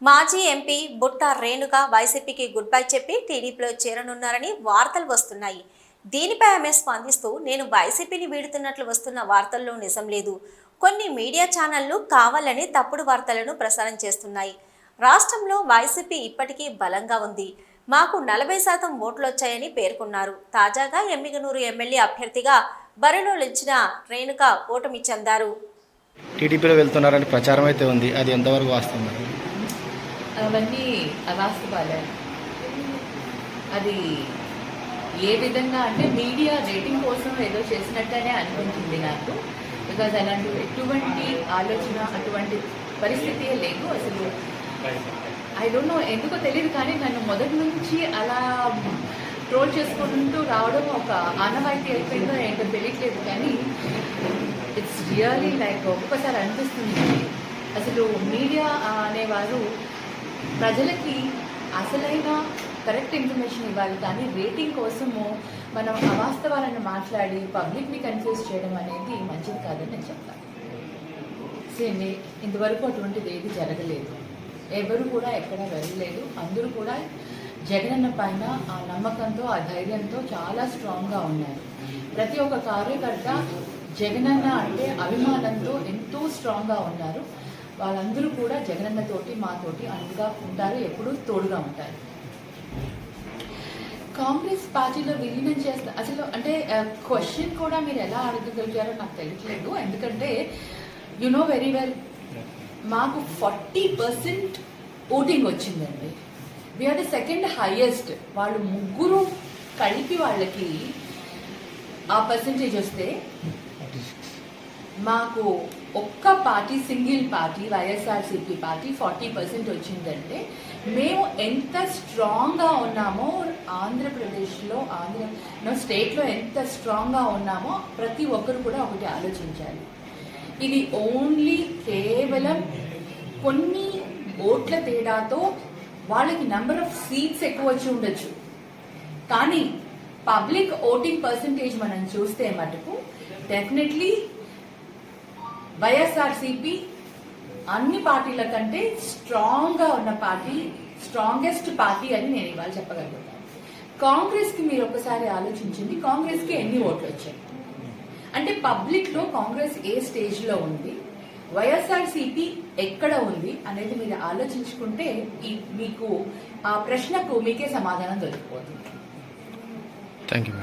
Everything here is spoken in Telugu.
మాజీ ఎంపీ బుట్ట రేణుక వైసీపీకి గుడ్ బై చెప్పి టీడీపీలో చేరనున్నారని వార్తలు వస్తున్నాయి. దీనిపై ఆమె స్పందిస్తూ, నేను వైసీపీని వీడుతున్నట్లు వస్తున్న వార్తల్లో నిజం లేదు. కొన్ని మీడియా ఛానళ్లు కావాలని తప్పుడు వార్తలను ప్రసారం చేస్తున్నాయి. రాష్ట్రంలో వైసీపీ ఇప్పటికీ బలంగా ఉంది. మాకు 40% ఓట్లు వచ్చాయని పేర్కొన్నారు. తాజాగా ఎమ్మిగనూరు ఎమ్మెల్యే అభ్యర్థిగా బరిలో నిలిచిన రేణుక ఓటమి చెందారు. టీడీపీలో వెళ్తున్నారని ప్రచారం అయితే ఉంది, అది ఎంతవరకు వాస్తవం? అవన్నీ అవాస్తవాలే. అది ఏ విధంగా అంటే మీడియా రేటింగ్ కోసం ఏదో చేసినట్టనే అనిపించింది నాకు. బికాజ్ అలాంటి ఎటువంటి ఆలోచన, అటువంటి పరిస్థితి లేదు అసలు. ఐ డోంట్ నో, ఎందుకో తెలియదు, కానీ నన్ను మొదటి నుంచి అలా ట్రోల్ చేసుకుంటూ రావడం ఒక ఆనవాయితీ అయిపోయిందో ఏంటో తెలియట్లేదు. కానీ ఇట్స్ రియలీ లైక్ ఒక్కసారి అనిపిస్తుంది అసలు మీడియా అనేవారు ప్రజలకి అసలైన కరెక్ట్ ఇన్ఫర్మేషన్ ఇవ్వాలి, కానీ రేటింగ్ కోసము మనం అవాస్తవాలను మాట్లాడి పబ్లిక్ని కన్ఫ్యూజ్ చేయడం అనేది మంచిది కాదని నేను చెప్తాను. సేమ్ ఇంతవరకు అటువంటిది ఏది జరగలేదు, ఎవరు కూడా ఎక్కడ వెళ్ళలేదు. అందరూ కూడా జగనన్న పైన ఆ నమ్మకంతో, ఆ ధైర్యంతో చాలా స్ట్రాంగ్గా ఉన్నారు. ప్రతి ఒక్క కార్యకర్త జగనన్న అంటే అభిమానంతో ఎంతో స్ట్రాంగ్గా ఉన్నారు. వాళ్ళందరూ కూడా జగనన్నతోటి, మాతోటి అండగా ఉంటారు, ఎప్పుడూ తోడుగా ఉంటారు. కాంగ్రెస్ పార్టీలో విలీనం చేస్తా అసలు అంటే క్వశ్చన్ కూడా మీరు ఎలా అడగగలిగారో నాకు తెలియట్లేదు. ఎందుకంటే యు నో వెరీ వెల్, మాకు 40% ఓటింగ్ వచ్చిందండి. We are the second highest. వాళ్ళు ముగ్గురు కలిపి వాళ్ళకి ఆ పర్సంటేజ్ వస్తే, మాకు ఒక్క party, single party YSRCP party 40% వచ్చిందంటే మేము ఎంత స్ట్రాంగ్గా ఉన్నామో, ఆంధ్రప్రదేశ్లో స్టేట్లో ఎంత స్ట్రాంగ్గా ఉన్నామో ప్రతి ఒక్కరు కూడా ఒకటి ఆలోచించాలి. ఇది ఓన్లీ కేవలం కొన్ని ఓట్ల తేడాతో వాళ్ళకి నెంబర్ ఆఫ్ సీట్స్ ఎక్కువ వచ్చి ఉండొచ్చు, కానీ పబ్లిక్ ఓటింగ్ పర్సంటేజ్ మనం చూస్తే మటుకు డెఫినెట్లీ వైఎస్ఆర్సీపీ అన్ని పార్టీల కంటే స్ట్రాంగ్గా ఉన్న పార్టీ, స్ట్రాంగెస్ట్ పార్టీ అని నేను ఇవాళ చెప్పగలుగుతాను. కాంగ్రెస్కి మీరు ఒకసారి ఆలోచించింది, కాంగ్రెస్కి ఎన్ని ఓట్లు వచ్చాయి అంటే పబ్లిక్లో కాంగ్రెస్ ఏ స్టేజ్లో ఉంది, వైఎస్ఆర్సీపీ ఎక్కడ ఉంది అనేది మీరు ఆలోచించుకుంటే మీకు ఆ ప్రశ్నకు మీకే సమాధానం దొరికిపోతుంది. Thank you.